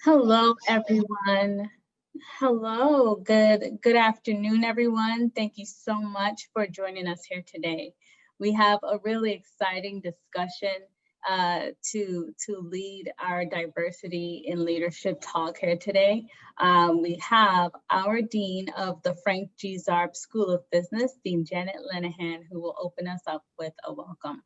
Hello, everyone. Hello, good afternoon, everyone. Thank you so much for joining us here today. We have a really exciting discussion to lead our diversity in leadership talk here today. We have our Dean of the Frank G. Zarb School of Business, Dean Janet Lenahan, who will open us up with a welcome.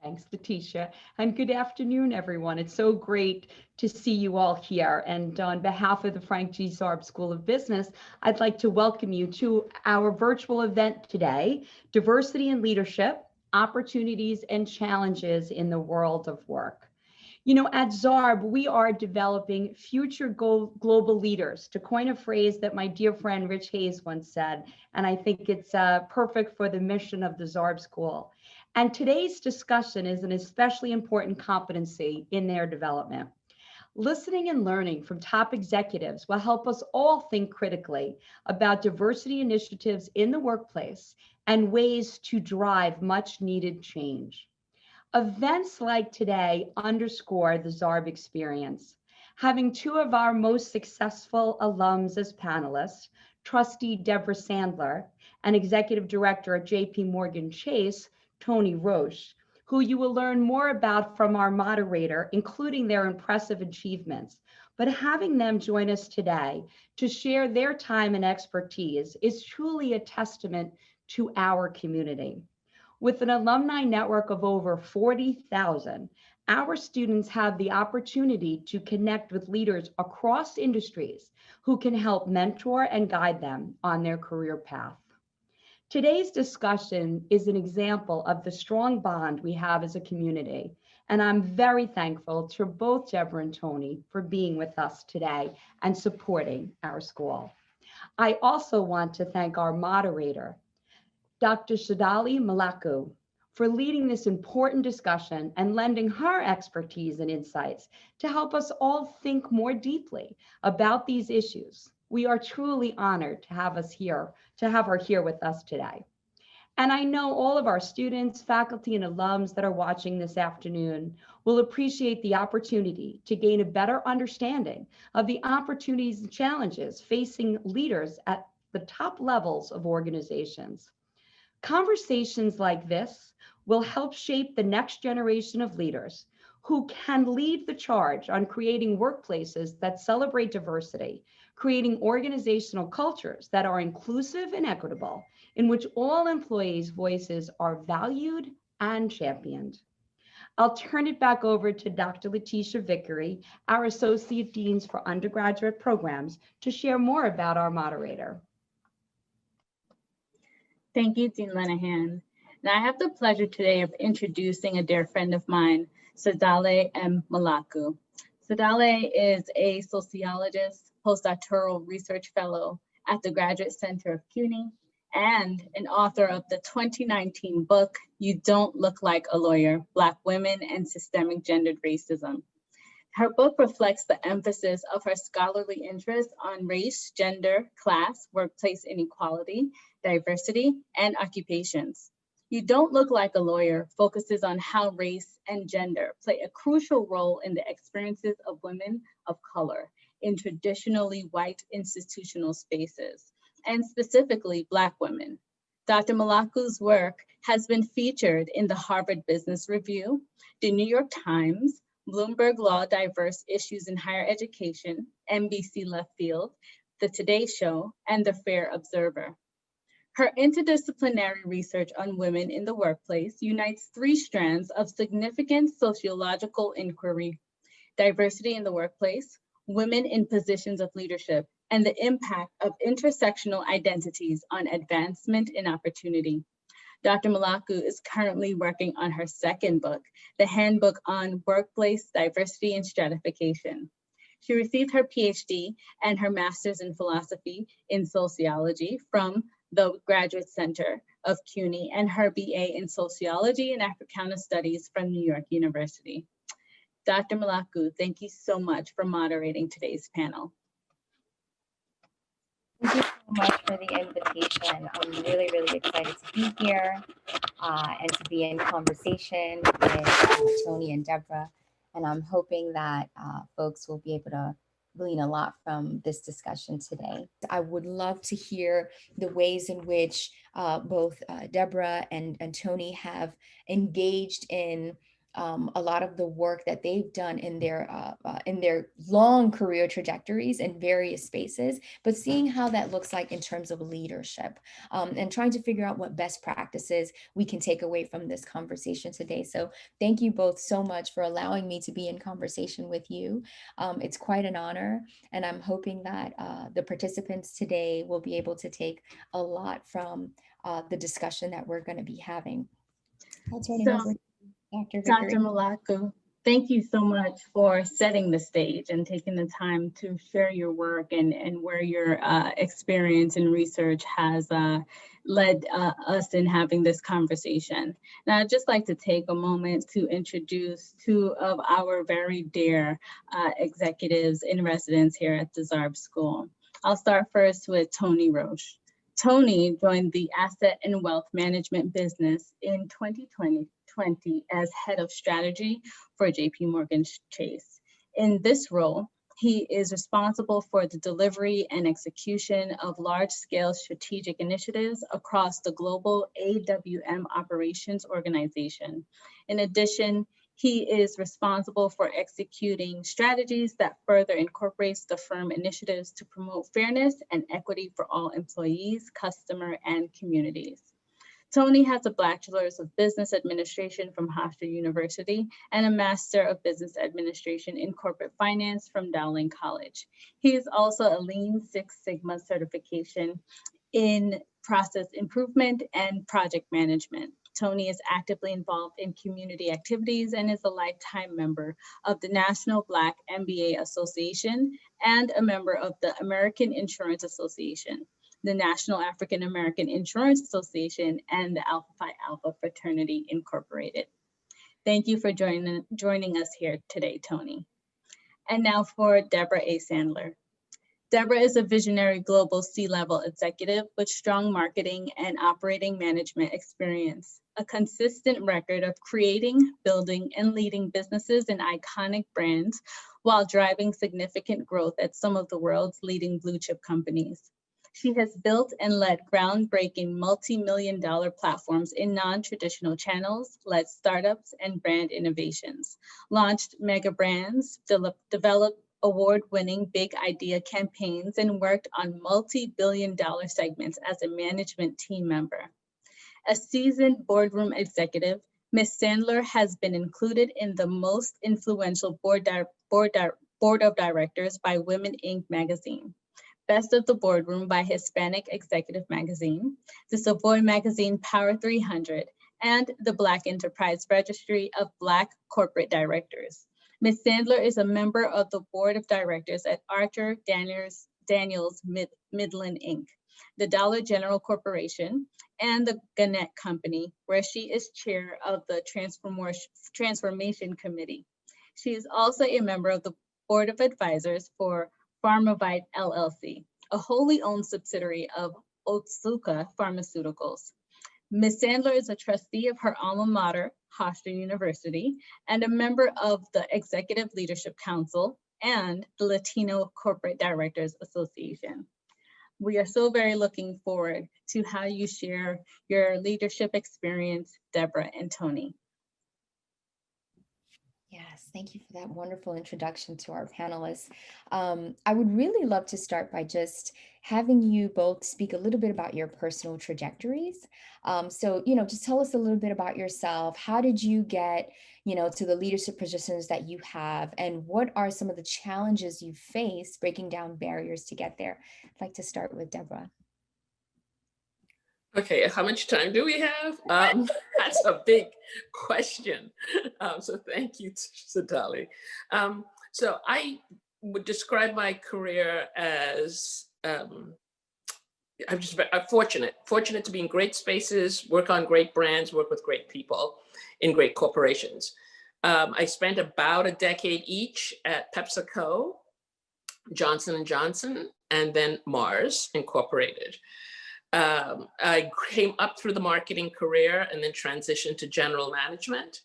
Thanks, Letitia, and good afternoon, everyone. It's so great to see you all here. And on behalf of the Frank G. Zarb School of Business, I'd like to welcome you to our virtual event today, Diversity in Leadership, Opportunities and Challenges in the World of Work. You know, at Zarb, we are developing future global leaders, to coin a phrase that my dear friend Rich Hayes once said, and I think it's perfect for the mission of the Zarb School. And today's discussion is an especially important competency in their development. Listening and learning from top executives will help us all think critically about diversity initiatives in the workplace and ways to drive much needed change. Events like today underscore the Zarb experience. Having two of our most successful alums as panelists, Trustee Debra Sandler and Executive Director at JPMorgan Chase, Tony Roche, who you will learn more about from our moderator, including their impressive achievements. But having them join us today to share their time and expertise is truly a testament to our community. With an alumni network of over 40,000, our students have the opportunity to connect with leaders across industries who can help mentor and guide them on their career path. Today's discussion is an example of the strong bond we have as a community, and I'm very thankful to both Debra and Tony for being with us today and supporting our school. I also want to thank our moderator, Dr. Tsedale Melaku, for leading this important discussion and lending her expertise and insights to help us all think more deeply about these issues. We are truly honored to have her here with us today. And I know all of our students, faculty, and alums that are watching this afternoon will appreciate the opportunity to gain a better understanding of the opportunities and challenges facing leaders at the top levels of organizations. Conversations like this will help shape the next generation of leaders who can lead the charge on creating workplaces that celebrate diversity, creating organizational cultures that are inclusive and equitable, in which all employees' voices are valued and championed. I'll turn it back over to Dr. Letitia Vickery, our Associate Deans for Undergraduate Programs, to share more about our moderator. Thank you, Dean Lenahan. Now I have the pleasure today of introducing a dear friend of mine, Tsedale M. Melaku. Tsedale is a sociologist, postdoctoral research fellow at the Graduate Center of CUNY, and an author of the 2019 book, You Don't Look Like a Lawyer, Black Women and Systemic Gendered Racism. Her book reflects the emphasis of her scholarly interest on race, gender, class, workplace inequality, diversity, and occupations. You Don't Look Like a Lawyer focuses on how race and gender play a crucial role in the experiences of women of color in traditionally white institutional spaces, and specifically Black women. Dr. Melaku's work has been featured in the Harvard Business Review, the New York Times, Bloomberg Law Diverse Issues in Higher Education, NBC Left Field, The Today Show, and The Fair Observer. Her interdisciplinary research on women in the workplace unites three strands of significant sociological inquiry: diversity in the workplace, women in positions of leadership, and the impact of intersectional identities on advancement and opportunity. Dr. Melaku is currently working on her second book, The Handbook on Workplace Diversity and Stratification. She received her PhD and her master's in philosophy in sociology from the Graduate Center of CUNY and her BA in sociology and Africana studies from New York University. Dr. Melaku, thank you so much for moderating today's panel. Thank you so much for the invitation. I'm really, really excited to be here and to be in conversation with Tony and Debra. And I'm hoping that folks will be able to glean a lot from this discussion today. I would love to hear the ways in which both Debra and Tony have engaged in a lot of the work that they've done in their long career trajectories in various spaces, but seeing how that looks like in terms of leadership, and trying to figure out what best practices we can take away from this conversation today. So thank you both so much for allowing me to be in conversation with you. It's quite an honor, and I'm hoping that the participants today will be able to take a lot from the discussion that we're going to be having. I'll turn it over to Dr. Vickery. Dr. Melaku, thank you so much for setting the stage and taking the time to share your work and where your experience and research has led us in having this conversation. Now, I'd just like to take a moment to introduce two of our very dear executives in residence here at the Zarb School. I'll start first with Tony Roche. Tony joined the asset and wealth management business in 2020 as head of strategy for JPMorgan Chase. In this role, he is responsible for the delivery and execution of large-scale strategic initiatives across the global AWM operations organization. In addition, he is responsible for executing strategies that further incorporates the firm initiatives to promote fairness and equity for all employees, customer, and communities. Tony has a Bachelor's of Business Administration from Hofstra University and a Master of Business Administration in Corporate Finance from Dowling College. He is also a Lean Six Sigma certification in process improvement and project management. Tony is actively involved in community activities and is a lifetime member of the National Black MBA Association and a member of the American Insurance Association, the National African American Insurance Association, and the Alpha Phi Alpha Fraternity Incorporated. Thank you for joining us here today, Tony. And now for Debra A. Sandler. Debra is a visionary global C-level executive with strong marketing and operating management experience, a consistent record of creating, building, and leading businesses and iconic brands while driving significant growth at some of the world's leading blue chip companies. She has built and led groundbreaking multi-million-dollar platforms in non-traditional channels, led startups and brand innovations, launched mega brands, developed award-winning big idea campaigns, and worked on multi-billion-dollar segments as a management team member. A seasoned boardroom executive, Ms. Sandler has been included in the most influential board of directors by Women Inc. magazine, Best of the Boardroom by Hispanic Executive Magazine, the Savoy Magazine Power 300, and the Black Enterprise Registry of Black Corporate Directors. Ms. Sandler is a member of the board of directors at Archer Daniels Midland Inc., the Dollar General Corporation, and the Gannett Company, where she is chair of the Transformation Committee. She is also a member of the board of advisors for Pharmavite LLC, a wholly owned subsidiary of Otsuka Pharmaceuticals. Ms. Sandler is a trustee of her alma mater, Hofstra University, and a member of the Executive Leadership Council and the Latino Corporate Directors Association. We are so very looking forward to how you share your leadership experience, Debra and Tony. Yes, thank you for that wonderful introduction to our panelists. I would really love to start by just having you both speak a little bit about your personal trajectories. So, just tell us a little bit about yourself. How did you get, to the leadership positions that you have, and what are some of the challenges you face breaking down barriers to get there? I'd like to start with Debra. Okay, how much time do we have? That's a big question. So thank you, Tsedale. So I would describe my career as I'm fortunate to be in great spaces, work on great brands, work with great people in great corporations. I spent about a decade each at PepsiCo, Johnson & Johnson, and then Mars Incorporated. I came up through the marketing career and then transitioned to general management.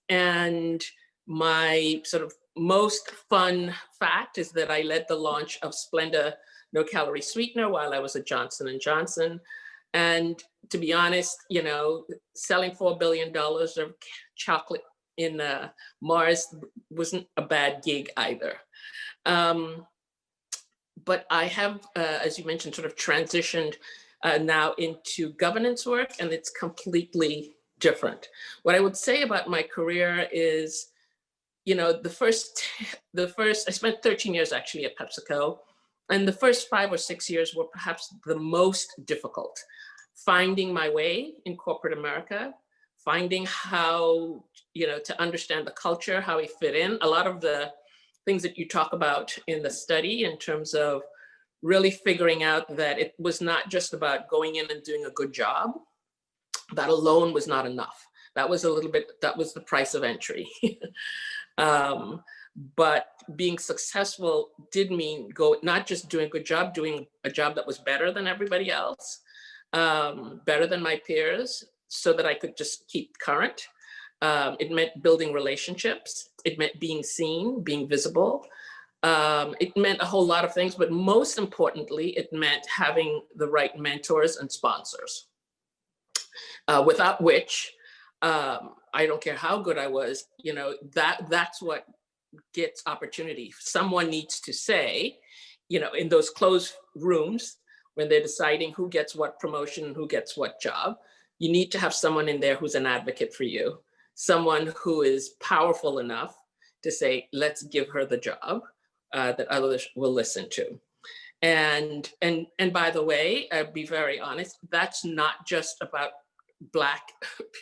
And My sort of most fun fact is that I led the launch of Splenda no-calorie sweetener while I was at Johnson & Johnson. And to be honest, you know, selling $4 billion of chocolate in Mars wasn't a bad gig either. But I have, as you mentioned, sort of transitioned now into governance work, and it's completely different. What I would say about my career is, you know, the first, I spent 13 years actually at PepsiCo, and the first 5 or 6 years were perhaps the most difficult. Finding my way in corporate America, finding how, you know, to understand the culture, how we fit in. A lot of the things that you talk about in the study in terms of really figuring out that it was not just about going in and doing a good job. That alone was not enough. That was a little bit, that was the price of entry. But being successful did mean not just doing a good job, doing a job that was better than everybody else, better than my peers, so that I could just keep current. It meant building relationships. It meant being seen, being visible. It meant a whole lot of things, but most importantly, it meant having the right mentors and sponsors, without which, I don't care how good I was, you know, that's what gets opportunity. Someone needs to say, you know, in those closed rooms, when they're deciding who gets what promotion, who gets what job, you need to have someone in there who's an advocate for you, someone who is powerful enough to say, let's give her the job that others will listen to. And by the way, I'll be very honest, that's not just about Black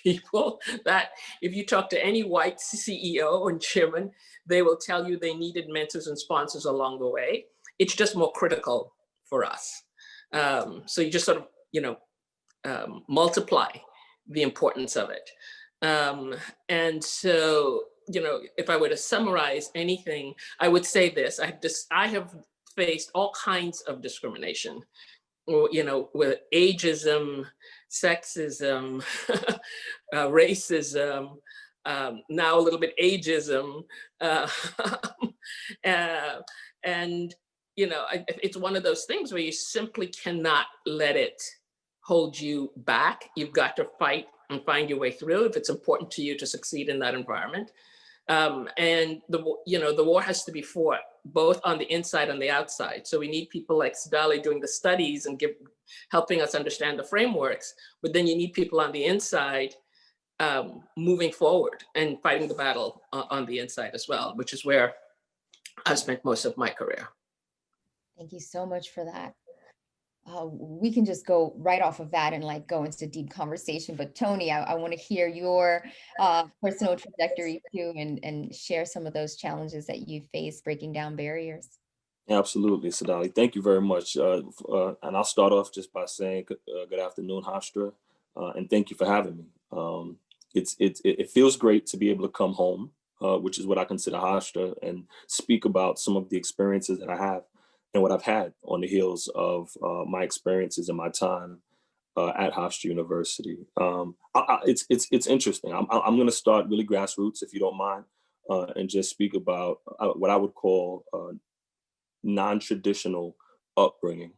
people. That if you talk to any white CEO and chairman, they will tell you they needed mentors and sponsors along the way. It's just more critical for us. So you just sort of, you know, multiply the importance of it. And so, you know, if I were to summarize anything, I would say this: I have faced all kinds of discrimination, you know, with ageism, sexism, racism, now a little bit ageism, and you know, it's one of those things where you simply cannot let it hold you back. You've got to fight and find your way through if it's important to you to succeed in that environment. And the war has to be fought both on the inside and the outside. So we need people like Tsedale doing the studies and helping us understand the frameworks, but then you need people on the inside moving forward and fighting the battle on the inside as well, which is where I've spent most of my career. Thank you so much for that. We can just go right off of that and like go into deep conversation. But Tony, I want to hear your personal trajectory too, and share some of those challenges that you face breaking down barriers. Absolutely, Tsedale. Thank you very much. And I'll start off just by saying good afternoon, Hofstra, and thank you for having me. It feels great to be able to come home, which is what I consider Hofstra, and speak about some of the experiences that I have and what I've had on the heels of my experiences and my time at Hofstra University. It's interesting. I'm going to start really grassroots, if you don't mind, and just speak about what I would call non-traditional upbringing.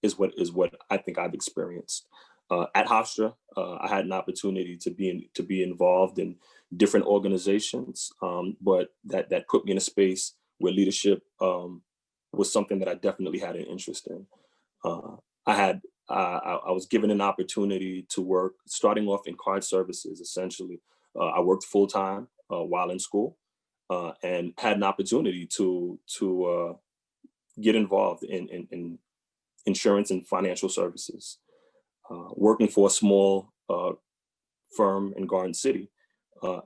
Is what I think I've experienced at Hofstra. I had an opportunity to be involved in different organizations, but that put me in a space where leadership was something that I definitely had an interest in. I was given an opportunity to work, starting off in card services, essentially. I worked full-time while in school, and had an opportunity to get involved in insurance and financial services. Working for a small firm in Garden City,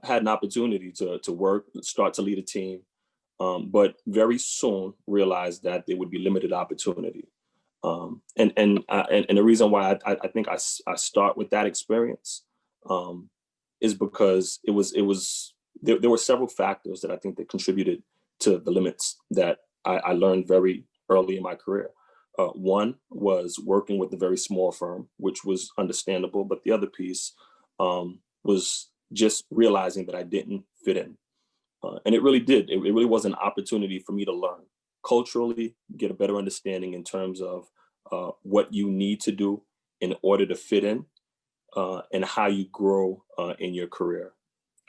had an opportunity to work, start to lead a team, but very soon realized that there would be limited opportunity. And the reason why I think I start with that experience is because there were several factors that I think that contributed to the limits that I learned very early in my career. One was working with a very small firm, which was understandable, but the other piece was just realizing that I didn't fit in. And it really did. It really was an opportunity for me to learn culturally, get a better understanding in terms of what you need to do in order to fit in, and how you grow in your career.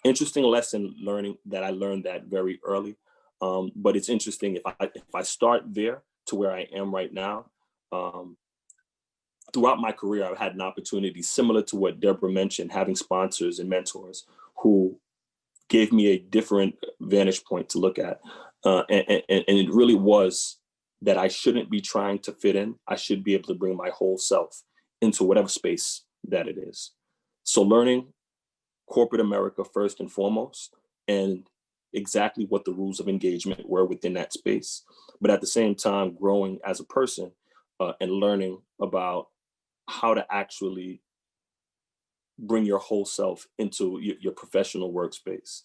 Interesting lesson learning that I learned that very early. But it's interesting if I start there to where I am right now. Throughout my career, I've had an opportunity similar to what Debra mentioned, having sponsors and mentors who gave me a different vantage point to look at. And it really was that I shouldn't be trying to fit in. I should be able to bring my whole self into whatever space that it is. So learning corporate America first and foremost, and exactly what the rules of engagement were within that space. But at the same time, growing as a person and learning about how to actually bring your whole self into your professional workspace.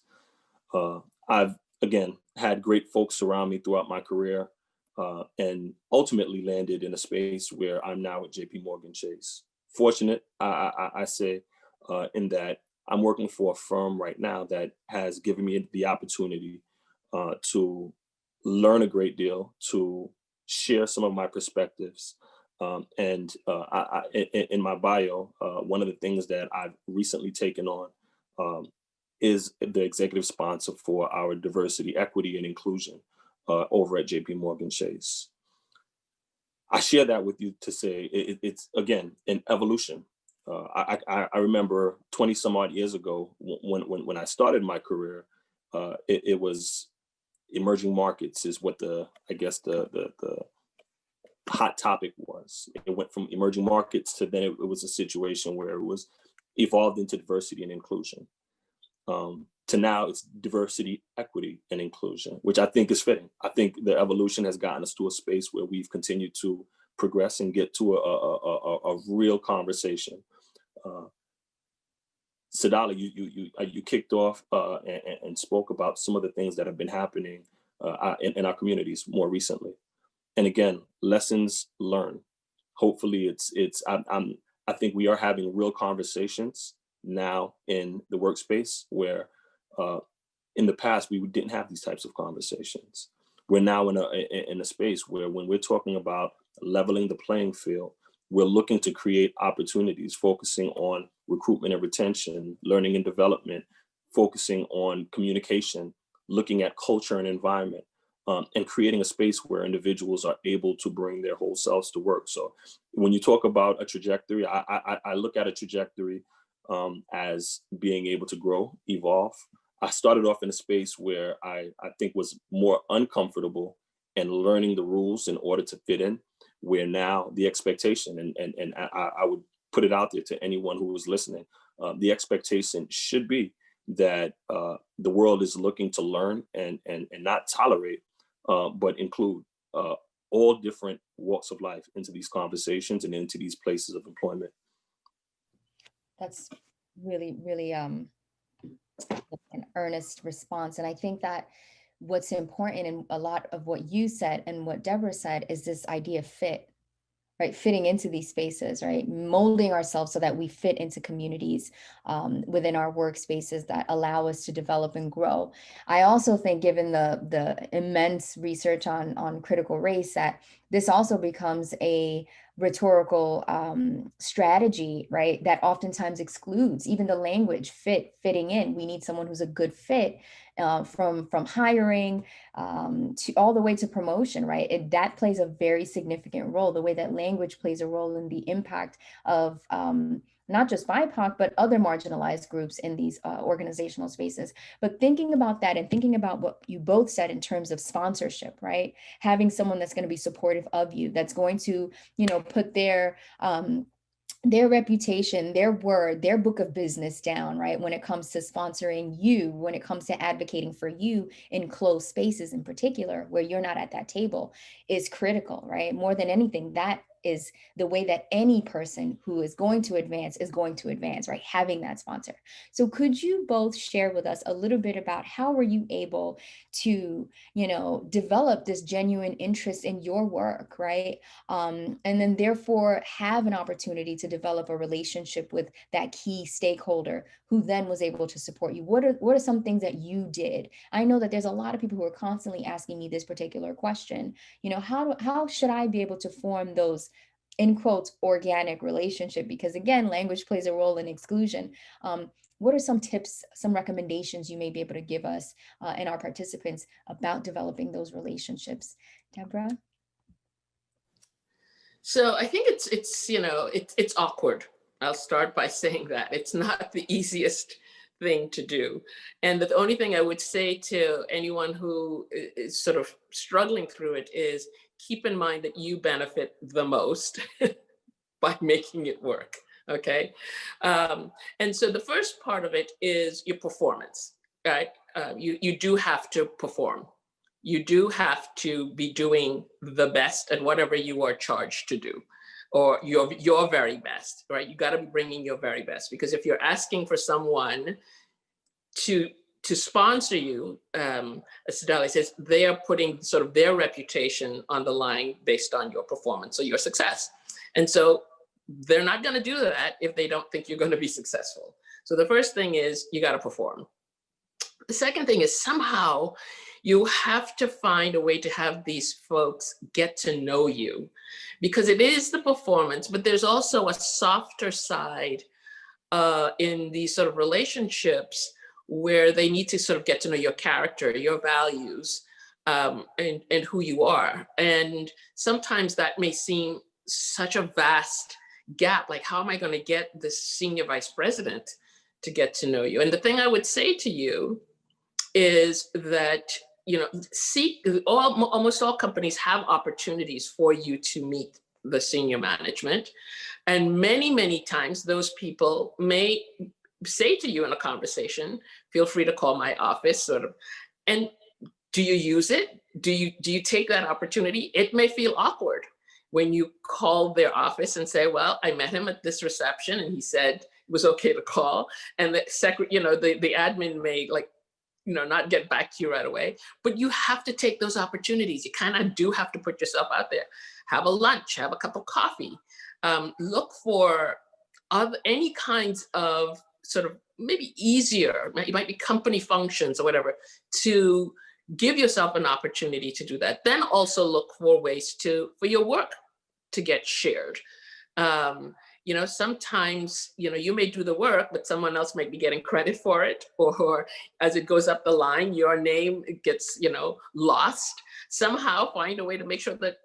I've, again, had great folks around me throughout my career, and ultimately landed in a space where I'm now at JPMorgan Chase. Fortunate, I say, in that I'm working for a firm right now that has given me the opportunity to learn a great deal, to share some of my perspectives. And in my bio, one of the things that I've recently taken on is the executive sponsor for our diversity, equity, and inclusion over at JPMorgan Chase. I share that with you to say it's, again, an evolution. I remember 20 some odd years ago when I started my career, it was emerging markets is what the hot topic was. It went from emerging markets to then it was a situation where it was evolved into diversity and inclusion. To now it's diversity, equity, and inclusion, which I think is fitting. I think the evolution has gotten us to a space where we've continued to progress and get to a real conversation. Tsedale, you kicked off and spoke about some of the things that have been happening in our communities more recently. And again, lessons learned. Hopefully I think we are having real conversations now in the workspace where in the past we didn't have these types of conversations. We're now in a space where when we're talking about leveling the playing field, we're looking to create opportunities, focusing on recruitment and retention, learning and development, focusing on communication, looking at culture and environment, and creating a space where individuals are able to bring their whole selves to work. So when you talk about a trajectory, I look at a trajectory as being able to grow, evolve. I started off in a space where I think was more uncomfortable and learning the rules in order to fit in, where now the expectation, and I would put it out there to anyone who is listening, the expectation should be that the world is looking to learn and not tolerate, but include all different walks of life into these conversations and into these places of employment. That's really, really an earnest response. And I think that what's important in a lot of what you said and what Debra said is this idea of fit, right? Fitting into these spaces, right? Molding ourselves so that we fit into communities within our workspaces that allow us to develop and grow. I also think, given the immense research on critical race, that this also becomes a rhetorical strategy, right? That oftentimes excludes even the language fitting in. We need someone who's a good fit from hiring to all the way to promotion, right? That plays a very significant role, the way that language plays a role in the impact of not just BIPOC, but other marginalized groups in these organizational spaces. But thinking about that and thinking about what you both said in terms of sponsorship, right? Having someone that's going to be supportive of you, that's going to, put their reputation, their word, their book of business down, right? When it comes to sponsoring you, when it comes to advocating for you in closed spaces in particular, where you're not at that table, is critical, right? More than anything, that is the way that any person who is going to advance, right? Having that sponsor. So could you both share with us a little bit about how were you able to, develop this genuine interest in your work, right? And then therefore have an opportunity to develop a relationship with that key stakeholder who then was able to support you. What are some things that you did? I know that there's a lot of people who are constantly asking me this particular question. How should I be able to form those, in quotes, organic relationship? Because again, language plays a role in exclusion. What are some tips, some recommendations you may be able to give us and our participants about developing those relationships? Debra? So I think it's awkward. I'll start by saying that it's not the easiest thing to do. And the only thing I would say to anyone who is sort of struggling through it is keep in mind that you benefit the most by making it work. Okay. And so the first part of it is your performance, right? You do have to perform. You do have to be doing the best at whatever you are charged to do, or your very best, right? You got to be bringing your very best, because if you're asking for someone to sponsor you, as Tsedale says, they are putting sort of their reputation on the line based on your performance or your success. And so they're not going to do that if they don't think you're going to be successful. So the first thing is you got to perform. The second thing is somehow you have to find a way to have these folks get to know you, because it is the performance, but there's also a softer side in these sort of relationships where they need to sort of get to know your character, your values, and who you are. And sometimes that may seem such a vast gap. Like, how am I going to get this senior vice president to get to know you? And the thing I would say to you is that, almost all companies have opportunities for you to meet the senior management. And many, many times those people may say to you in a conversation, feel free to call my office, sort of. And do you use it? Do you take that opportunity? It may feel awkward when you call their office and say, well, I met him at this reception and he said it was okay to call. And the the admin may not get back to you right away, but you have to take those opportunities. You kind of do have to put yourself out there. Have a lunch, have a cup of coffee. Look for any kinds of sort of maybe easier, it might be company functions or whatever, to give yourself an opportunity to do that. Then also look for ways for your work to get shared. Sometimes, you may do the work, but someone else might be getting credit for it, or as it goes up the line, your name gets, lost. Somehow find a way to make sure that,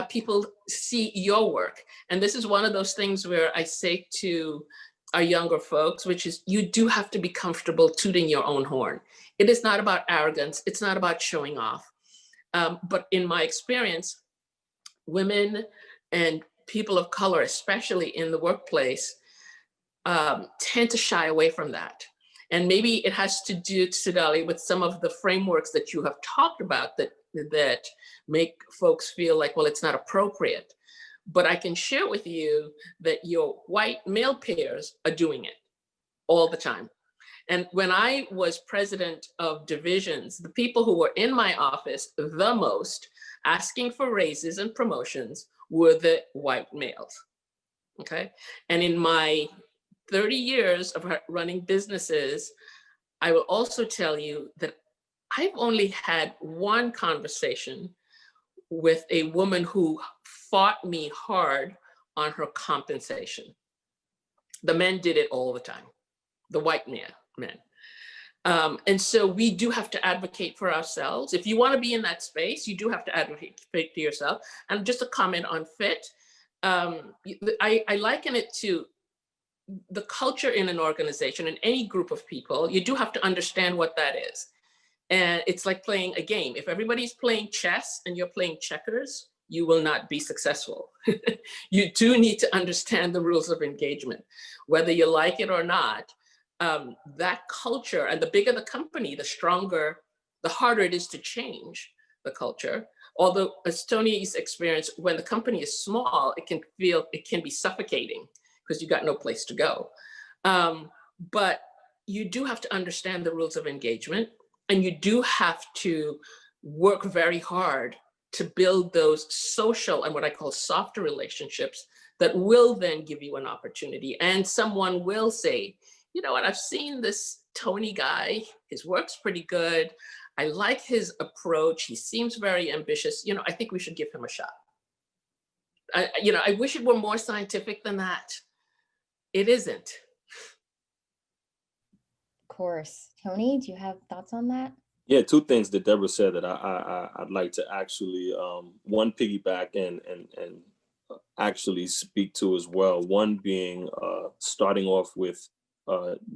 people see your work. And this is one of those things where I say to our younger folks, which is you do have to be comfortable tooting your own horn. It is not about arrogance. It's not about showing off. But in my experience, women and people of color, especially in the workplace, tend to shy away from that. And maybe it has to do, Tsedale, with some of the frameworks that you have talked about that make folks feel like, well, it's not appropriate. But I can share with you that your white male peers are doing it all the time. And when I was president of divisions, the people who were in my office the most asking for raises and promotions were the white males, okay? And in my 30 years of running businesses, I will also tell you that I've only had one conversation with a woman who fought me hard on her compensation. The men did it all the time, the white men. And so we do have to advocate for ourselves. If you want to be in that space, you do have to advocate for yourself. And just a comment on fit, I liken it to the culture in an organization, in any group of people. You do have to understand what that is. And it's like playing a game. If everybody's playing chess and you're playing checkers, you will not be successful. You do need to understand the rules of engagement, whether you like it or not. That culture, and the bigger the company, the stronger, the harder it is to change. the culture. Although, as Tony's experience, when the company is small, it can be suffocating because you got no place to go. But you do have to understand the rules of engagement, and you do have to work very hard to build those social and what I call softer relationships that will then give you an opportunity. And someone will say, you know what, I've seen this Tony guy, his work's pretty good. I like his approach. He seems very ambitious. You know, I think we should give him a shot. I wish it were more scientific than that. It isn't. Of course. Tony, do you have thoughts on that? Yeah, two things that Debra said that I'd like to actually one piggyback and actually speak to as well. One being starting off with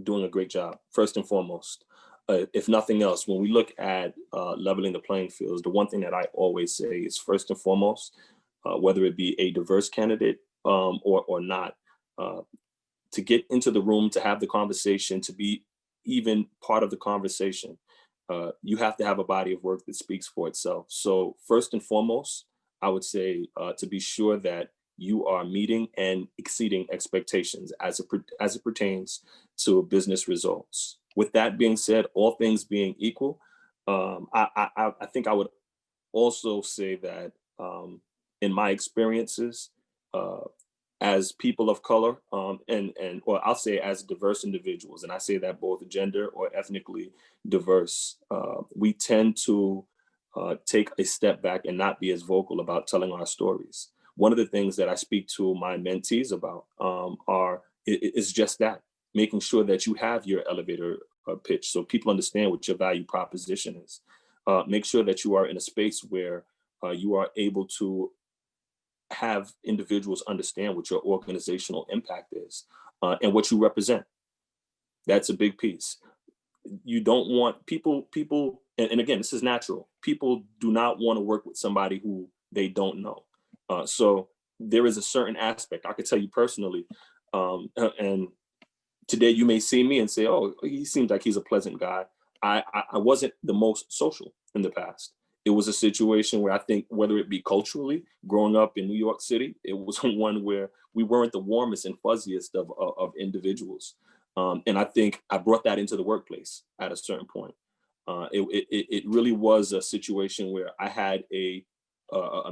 doing a great job first and foremost. If nothing else, when we look at leveling the playing fields, the one thing that I always say is first and foremost, whether it be a diverse candidate or not, to get into the room, to have the conversation, to be even part of the conversation, you have to have a body of work that speaks for itself. So first and foremost, I would say to be sure that you are meeting and exceeding expectations as it pertains to business results. With that being said, all things being equal, I think I would also say that in my experiences as people of color, or I'll say as diverse individuals, and I say that both gender or ethnically diverse, we tend to take a step back and not be as vocal about telling our stories. One of the things that I speak to my mentees about is just that, making sure that you have your elevator pitch so people understand what your value proposition is. Make sure that you are in a space where you are able to have individuals understand what your organizational impact is and what you represent. That's a big piece. You don't want people, and again, this is natural. People do not want to work with somebody who they don't know. So there is a certain aspect. I could tell you personally, and today you may see me and say, oh, he seems like he's a pleasant guy. I wasn't the most social in the past. It was a situation where I think whether it be culturally, growing up in New York City, it was one where we weren't the warmest and fuzziest of individuals. And I think I brought that into the workplace at a certain point. It really was a situation where I had a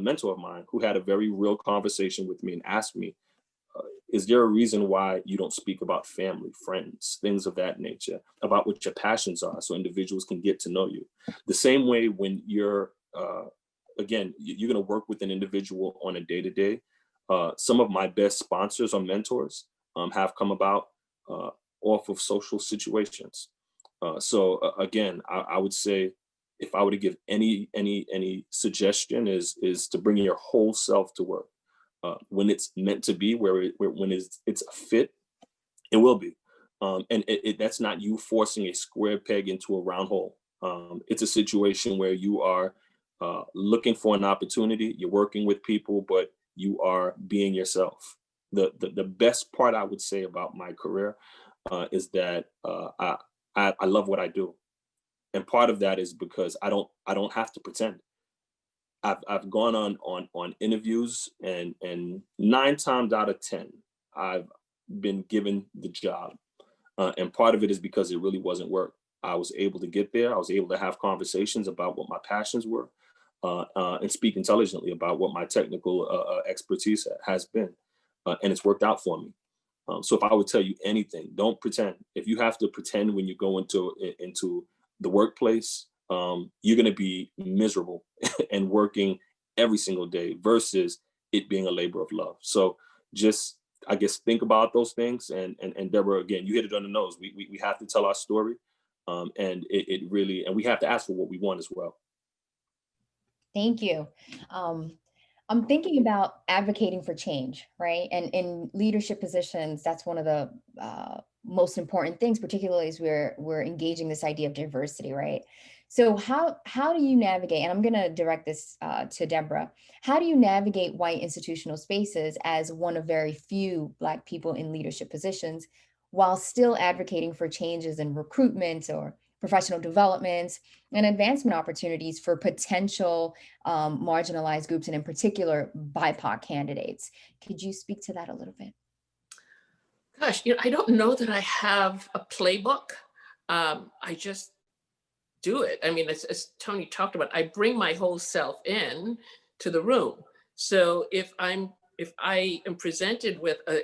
mentor of mine who had a very real conversation with me and asked me, is there a reason why you don't speak about family, friends, things of that nature, about what your passions are so individuals can get to know you? The same way when you're, again, you're going to work with an individual on a day-to-day. Some of my best sponsors or mentors have come about off of social situations. So again, I would say if I were to give any suggestion is to bring your whole self to work. When it's meant to be, when it's a fit, it will be. And that's not you forcing a square peg into a round hole. It's a situation where you are looking for an opportunity, you're working with people, but you are being yourself. The best part I would say about my career is that I love what I do. And part of that is because I don't have to pretend. I've gone on interviews and 9 times out of 10, I've been given the job. And part of it is because it really wasn't work. I was able to get there. I was able to have conversations about what my passions were and speak intelligently about what my technical expertise has been. And it's worked out for me. So if I would tell you anything, don't pretend. If you have to pretend when you go into the workplace, you're going to be miserable and working every single day versus it being a labor of love. So just, I guess, think about those things. And Debra, again, you hit it on the nose. We have to tell our story, and it really, and we have to ask for what we want as well. Thank you. I'm thinking about advocating for change, right? And in leadership positions, that's one of the most important things, particularly as we're engaging this idea of diversity, right? So how do you navigate, and I'm going to direct this to Debra, how do you navigate white institutional spaces as one of very few Black people in leadership positions while still advocating for changes in recruitment or professional developments, and advancement opportunities for potential marginalized groups, and in particular, BIPOC candidates. Could you speak to that a little bit? Gosh, I don't know that I have a playbook. I just do it. I mean, as Tony talked about, I bring my whole self in to the room. So if I am presented with a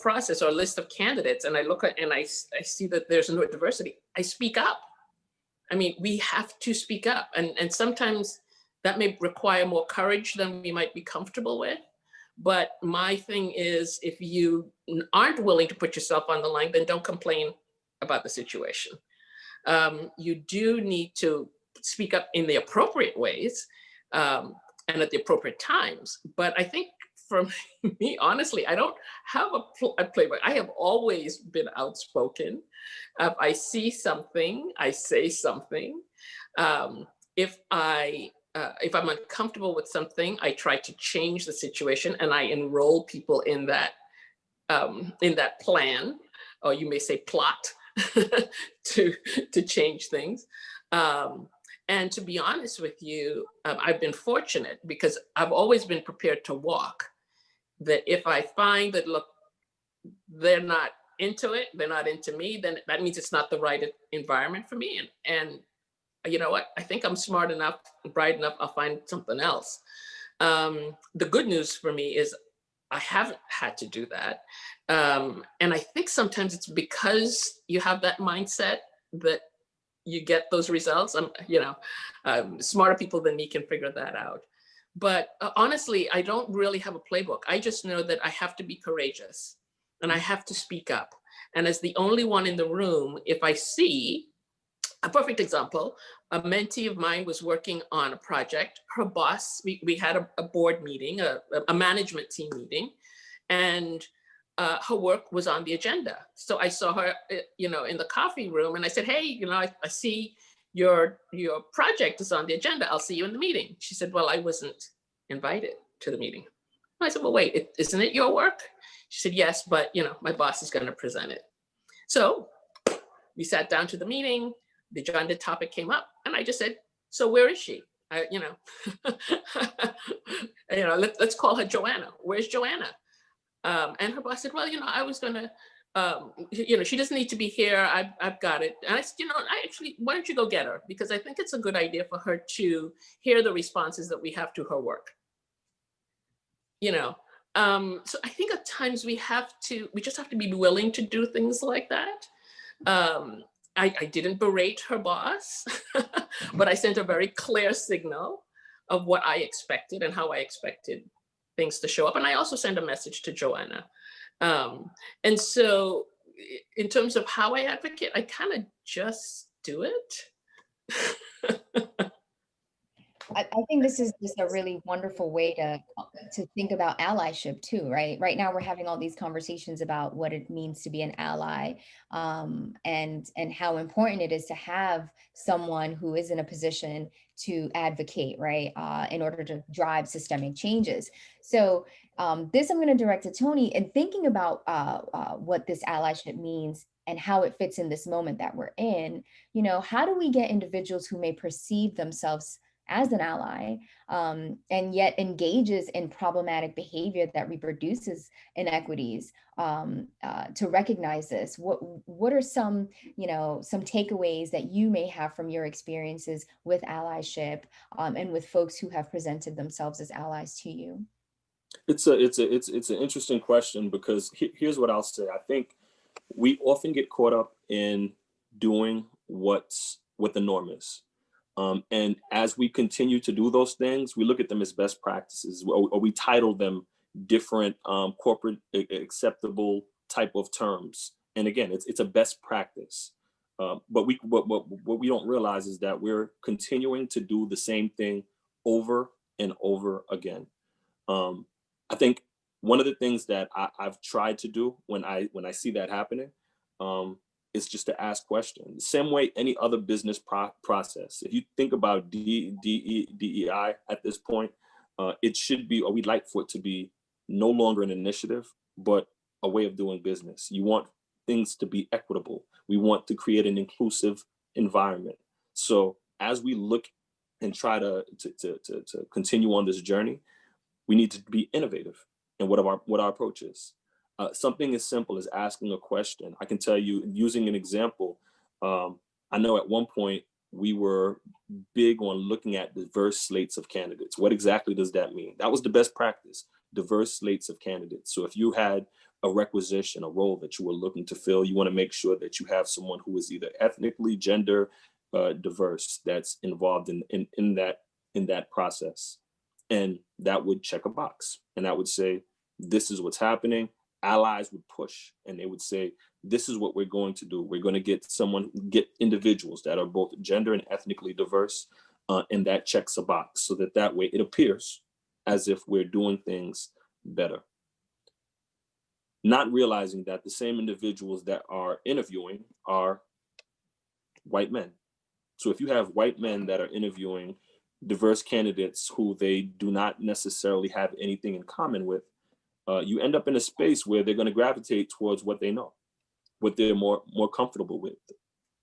process or a list of candidates, and I look at and I see that there's no diversity, I speak up. I mean, we have to speak up, and sometimes that may require more courage than we might be comfortable with. But my thing is, if you aren't willing to put yourself on the line, then don't complain about the situation. You do need to speak up in the appropriate ways and at the appropriate times. But I think for me, honestly, I don't have a playbook. I have always been outspoken. If I see something, I say something. If I'm uncomfortable with something, I try to change the situation, and I enroll people in that plan, or you may say plot, to change things. And to be honest with you, I've been fortunate because I've always been prepared to walk. That if I find that, look, they're not into it, they're not into me, then that means it's not the right environment for me. And you know what? I think I'm smart enough, bright enough, I'll find something else. The good news for me is I haven't had to do that. And I think sometimes it's because you have that mindset that you get those results. Smarter people than me can figure that out. But honestly, I don't really have a playbook. I just know that I have to be courageous and I have to speak up. And as the only one in the room, if I see a perfect example, a mentee of mine was working on a project. Her boss, we had a board meeting, a management team meeting, and her work was on the agenda. So I saw her, in the coffee room, and I said, "Hey, I see your project is on the agenda. I'll see you in the meeting." She said, "Well, I wasn't invited to the meeting." I said, "Well, wait, isn't it your work?" She said, "Yes, but my boss is going to present it." So we sat down to the meeting. The agenda topic came up, and I just said, "So where is she?" Let's call her Joanna. Where's Joanna? And her boss said, "Well, I was gonna, she doesn't need to be here. I've got it." And I said, why don't you go get her? Because I think it's a good idea for her to hear the responses that we have to her work. So I think at times we just have to be willing to do things like that. I didn't berate her boss, but I sent a very clear signal of what I expected and how I expected things to show up. And I also sent a message to Joanna. And so in terms of how I advocate, I kind of just do it. I think this is just a really wonderful way to think about allyship too, right? Right now we're having all these conversations about what it means to be an ally, and how important it is to have someone who is in a position to advocate, right, in order to drive systemic changes. So this I'm going to direct to Tony, and thinking about what this allyship means and how it fits in this moment that we're in. How do we get individuals who may perceive themselves as an ally, and yet engages in problematic behavior that reproduces inequities, to recognize this? What are some takeaways that you may have from your experiences with allyship, and with folks who have presented themselves as allies to you? It's an interesting question, because here's what I'll say. I think we often get caught up in doing what the norm is. And as we continue to do those things, we look at them as best practices, or we title them different corporate acceptable type of terms. And again, it's a best practice. But what we don't realize is that we're continuing to do the same thing over and over again. I think one of the things that I've tried to do when I see that happening, is just to ask questions. The same way any other business process. If you think about DEI at this point, it should be, or we'd like for it to be, no longer an initiative, but a way of doing business. You want things to be equitable. We want to create an inclusive environment. So as we look and try to continue on this journey, we need to be innovative in what our approach is. Something as simple as asking a question. I can tell you, using an example, I know at one point we were big on looking at diverse slates of candidates. What exactly does that mean? That was the best practice, diverse slates of candidates. So if you had a requisition, a role that you were looking to fill, you want to make sure that you have someone who is either ethnically, gender diverse that's involved in that process. And that would check a box, and that would say, this is what's happening. Allies would push, and they would say, this is what we're going to do. We're going to get individuals that are both gender and ethnically diverse, and that checks a box, so that way it appears as if we're doing things better. Not realizing that the same individuals that are interviewing are white men. So if you have white men that are interviewing diverse candidates who they do not necessarily have anything in common with, you end up in a space where they're going to gravitate towards what they know, what they're more comfortable with.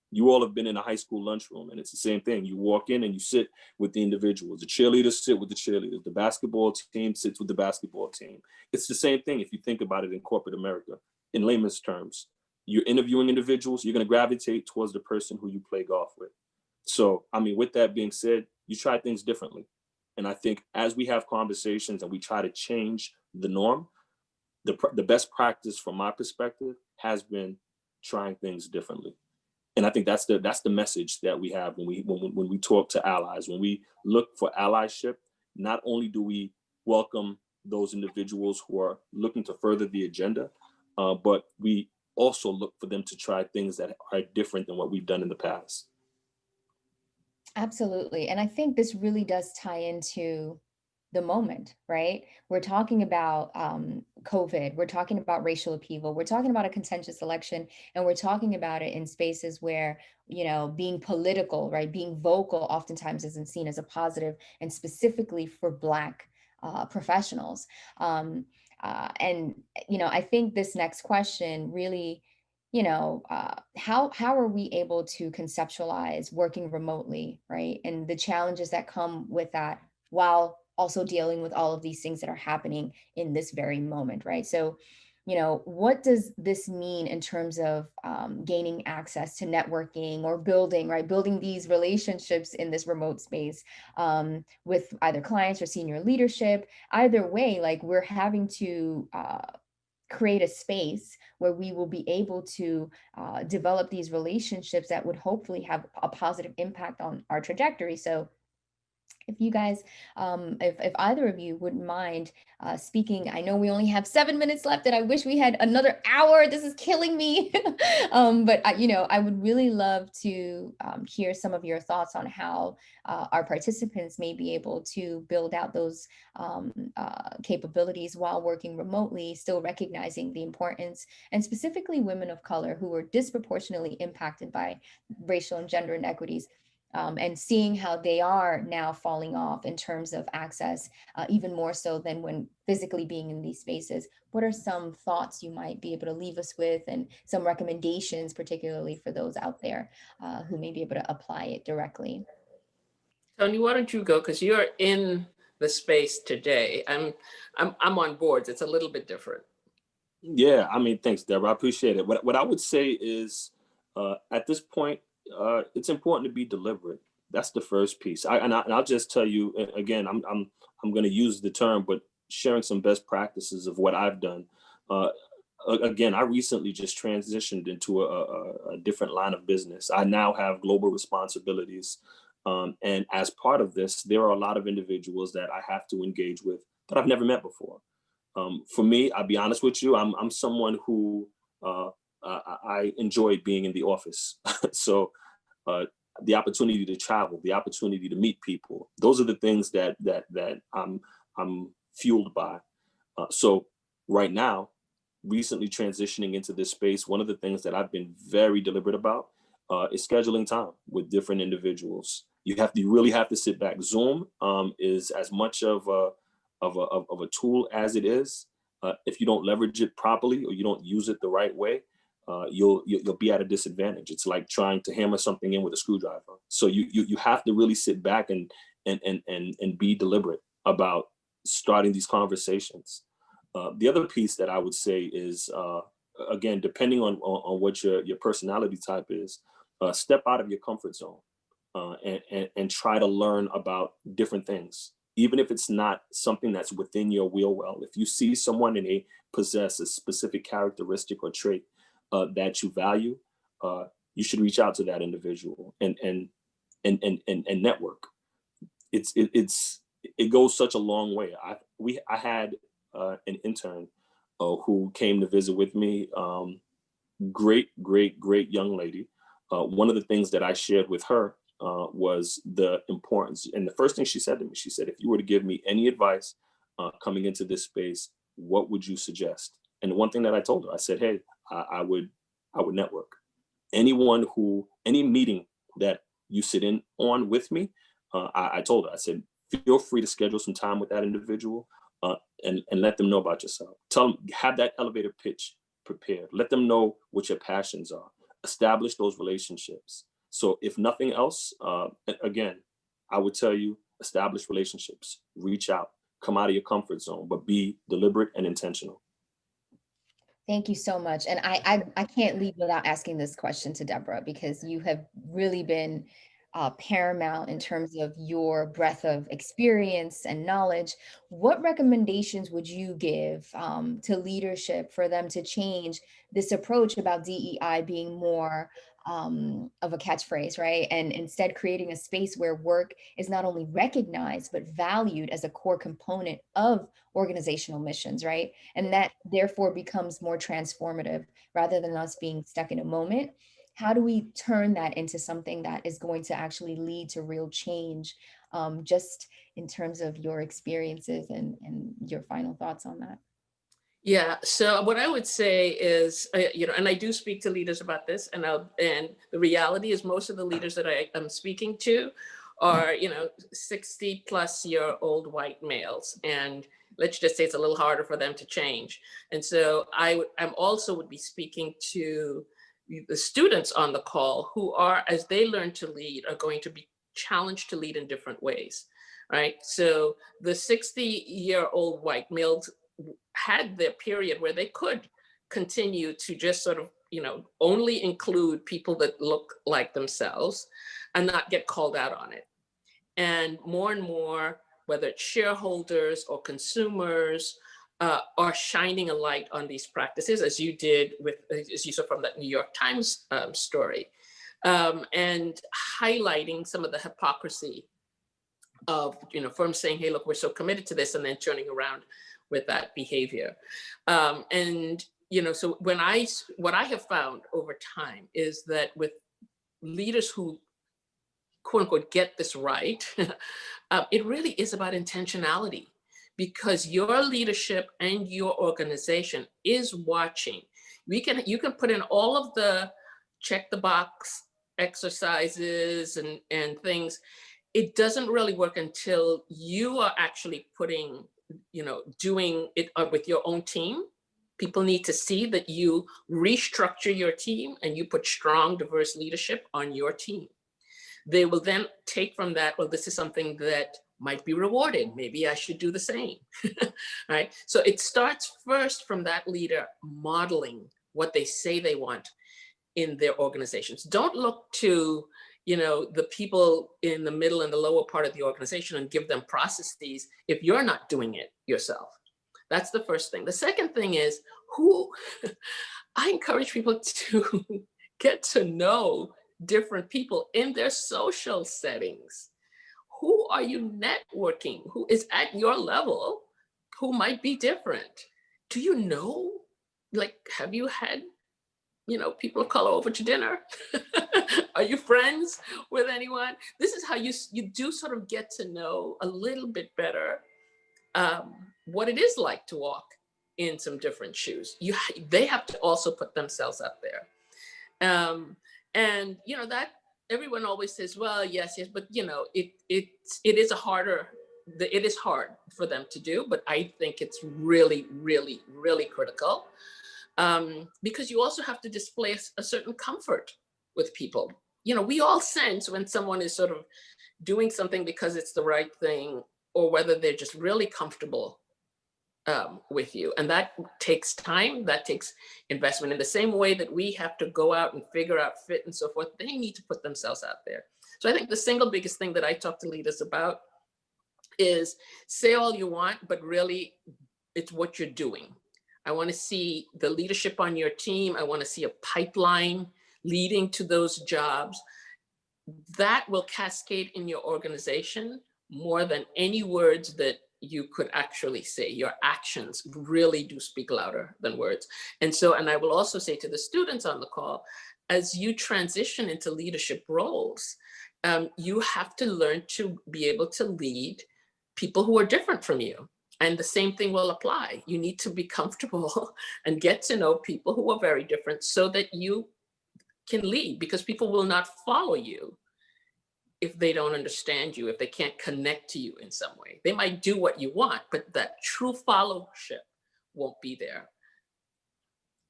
You all have been in a high school lunchroom, and it's the same thing. You walk in and you sit with the individuals. The cheerleaders sit with the cheerleaders. The basketball team sits with the basketball team. It's the same thing if you think about it in corporate America. In layman's terms, you're interviewing individuals, you're going to gravitate towards the person who you play golf with. So, I mean, with that being said, you try things differently. And I think as we have conversations and we try to change the norm, the best practice from my perspective has been trying things differently. And I think that's the message that we have when we talk to allies. When we look for allyship, not only do we welcome those individuals who are looking to further the agenda, but we also look for them to try things that are different than what we've done in the past. Absolutely. And I think this really does tie into the moment, right? We're talking about COVID, we're talking about racial upheaval, we're talking about a contentious election, and we're talking about it in spaces where, you know, being political, right, being vocal oftentimes isn't seen as a positive, and specifically for Black professionals. And, you know, I think this next question really, you know, how are we able to conceptualize working remotely, right? And the challenges that come with that, while also dealing with all of these things that are happening in this very moment, right? So, you know, what does this mean in terms of gaining access to networking or building, right? Building these relationships in this remote space with either clients or senior leadership. Either way, like, we're having to create a space where we will be able to develop these relationships that would hopefully have a positive impact on our trajectory. So if you guys, if either of you wouldn't mind speaking, I know we only have 7 minutes left and I wish we had another hour. This is killing me. But you know, I would really love to hear some of your thoughts on how our participants may be able to build out those capabilities while working remotely, still recognizing the importance, and specifically women of color who are disproportionately impacted by racial and gender inequities. And seeing how they are now falling off in terms of access, even more so than when physically being in these spaces. What are some thoughts you might be able to leave us with, and some recommendations, particularly for those out there who may be able to apply it directly? Tony, why don't you go, because you're in the space today. I'm on boards. It's a little bit different. Yeah, I mean, thanks, Debra. I appreciate it. What I would say is, at this point, it's important to be deliberate. That's the first piece. I'll just tell you again. I'm going to use the term, but sharing some best practices of what I've done. Again, I recently just transitioned into a different line of business. I now have global responsibilities, and as part of this, there are a lot of individuals that I have to engage with that I've never met before. For me, I'll be honest with you. I'm someone who I enjoy being in the office. So the opportunity to travel, the opportunity to meet people, those are the things that I'm fueled by. So right now, recently transitioning into this space, one of the things that I've been very deliberate about is scheduling time with different individuals. You really have to sit back. Zoom is as much of a tool as it is. If you don't leverage it properly or you don't use it the right way, you'll be at a disadvantage. It's like trying to hammer something in with a screwdriver. So you have to really sit back and be deliberate about starting these conversations. The other piece that I would say is, again, depending on what your personality type is, step out of your comfort zone and try to learn about different things, even if it's not something that's within your wheel well. If you see someone and they possess a specific characteristic or trait that you value, you should reach out to that individual and network. It goes such a long way. I had an intern who came to visit with me. Great young lady. One of the things that I shared with her was the importance. And the first thing she said to me, she said, if you were to give me any advice coming into this space, what would you suggest? And the one thing that I told her, I said, hey, I would network. Any meeting that you sit in on with me, I told her, I said, feel free to schedule some time with that individual and let them know about yourself. Tell them, have that elevator pitch prepared. Let them know what your passions are. Establish those relationships. So if nothing else, again, I would tell you, establish relationships, reach out, come out of your comfort zone, but be deliberate and intentional. Thank you so much. And I can't leave without asking this question to Debra, because you have really been paramount in terms of your breadth of experience and knowledge. What recommendations would you give to leadership for them to change this approach about DEI being more of a catchphrase, right? And instead creating a space where work is not only recognized, but valued as a core component of organizational missions, right? And that therefore becomes more transformative rather than us being stuck in a moment. How do we turn that into something that is going to actually lead to real change, just in terms of your experiences and your final thoughts on that? Yeah, so what I would say is, and I do speak to leaders about this, and the reality is most of the leaders that I am speaking to are, 60-plus-year-old white males, and let's just say it's a little harder for them to change. And so I'm also would be speaking to the students on the call who are, as they learn to lead, are going to be challenged to lead in different ways, right? So the 60-year-old white males had their period where they could continue to just sort of, only include people that look like themselves and not get called out on it. And more, whether it's shareholders or consumers, are shining a light on these practices, as you saw from that New York Times story, and highlighting some of the hypocrisy of, firms saying, hey, look, we're so committed to this, and then turning around with that behavior. So what I have found over time is that with leaders who, quote unquote, get this right, it really is about intentionality, because your leadership and your organization is watching. You can put in all of the check the box exercises and things. It doesn't really work until you are actually doing it with your own team. People need to see that you restructure your team and you put strong, diverse leadership on your team. They will then take from that, well, this is something that might be rewarded. Maybe I should do the same, right? So it starts first from that leader modeling what they say they want in their organizations. Don't look to, the people in the middle and the lower part of the organization and give them processes if you're not doing it yourself. That's the first thing. The second thing is I encourage people to get to know different people in their social settings. Who are you networking? Who is at your level? Who might be different? Do you know? Have you had, people of color over to dinner? Are you friends with anyone? This is how you do sort of get to know a little bit better what it is like to walk in some different shoes. They have to also put themselves up there. And that everyone always says, well, yes, but it is it is hard for them to do, but I think it's really, really, really critical. because you also have to display a certain comfort with people. You know, we all sense when someone is sort of doing something because it's the right thing, or whether they're just really comfortable with you. And that takes time, that takes investment. In the same way that we have to go out and figure out fit and so forth, they need to put themselves out there. So I think the single biggest thing that I talk to leaders about is say all you want, but really it's what you're doing. I want to see the leadership on your team. I want to see a pipeline leading to those jobs. That will cascade in your organization more than any words that you could actually say. Your actions really do speak louder than words. And I will also say to the students on the call, as you transition into leadership roles, you have to learn to be able to lead people who are different from you. And the same thing will apply. You need to be comfortable and get to know people who are very different so that you can lead, because people will not follow you if they don't understand you, if they can't connect to you in some way. They might do what you want, but that true followership won't be there.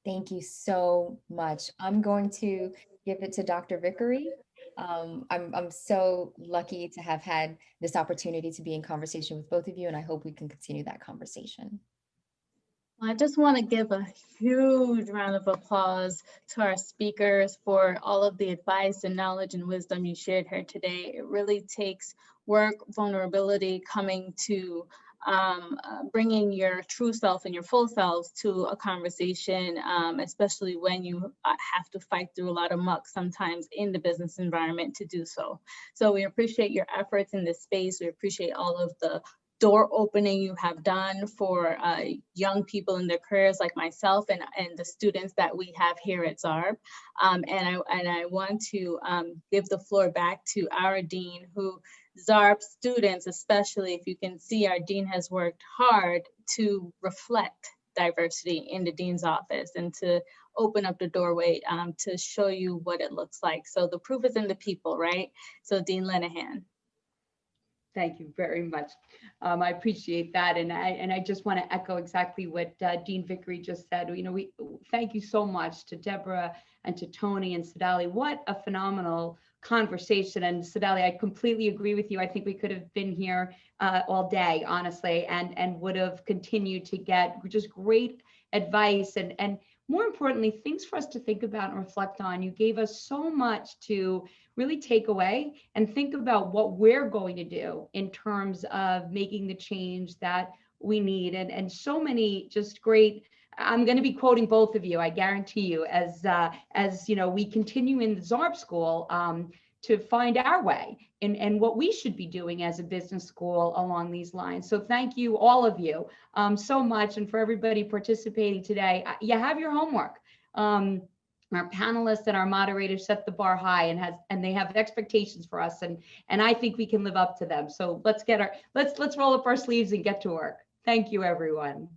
Thank you so much. I'm going to give it to Dr. Vickery. I'm so lucky to have had this opportunity to be in conversation with both of you, and I hope we can continue that conversation. I just want to give a huge round of applause to our speakers for all of the advice and knowledge and wisdom you shared here today. It really takes work, vulnerability, coming to bringing your true self and your full selves to a conversation, especially when you have to fight through a lot of muck sometimes in the business environment to do so. So we appreciate your efforts in this space. We appreciate all of the door opening you have done for young people in their careers like myself and the students that we have here at ZARB. And I want to give the floor back to our dean, who ZARB students, especially, if you can see, our dean has worked hard to reflect diversity in the dean's office and to open up the doorway to show you what it looks like. So the proof is in the people, right? So Dean Lenahan. Thank you very much. I appreciate that, and I just want to echo exactly what Dean Vickery just said. You know, we thank you so much to Debra and to Tony and Tsedale. What a phenomenal conversation. And Tsedale, I completely agree with you. I think we could have been here all day, honestly, and would have continued to get just great advice and more importantly, things for us to think about and reflect on. You gave us so much to really take away and think about what we're going to do in terms of making the change that we need. And so many just great, I'm going to be quoting both of you, I guarantee you, as you know, we continue in the ZARB school to find our way and what we should be doing as a business school along these lines. So thank you, all of you, so much. And for everybody participating today, you have your homework. Our panelists and our moderators set the bar high and they have expectations for us, and I think we can live up to them. So let's roll up our sleeves and get to work. Thank you, everyone.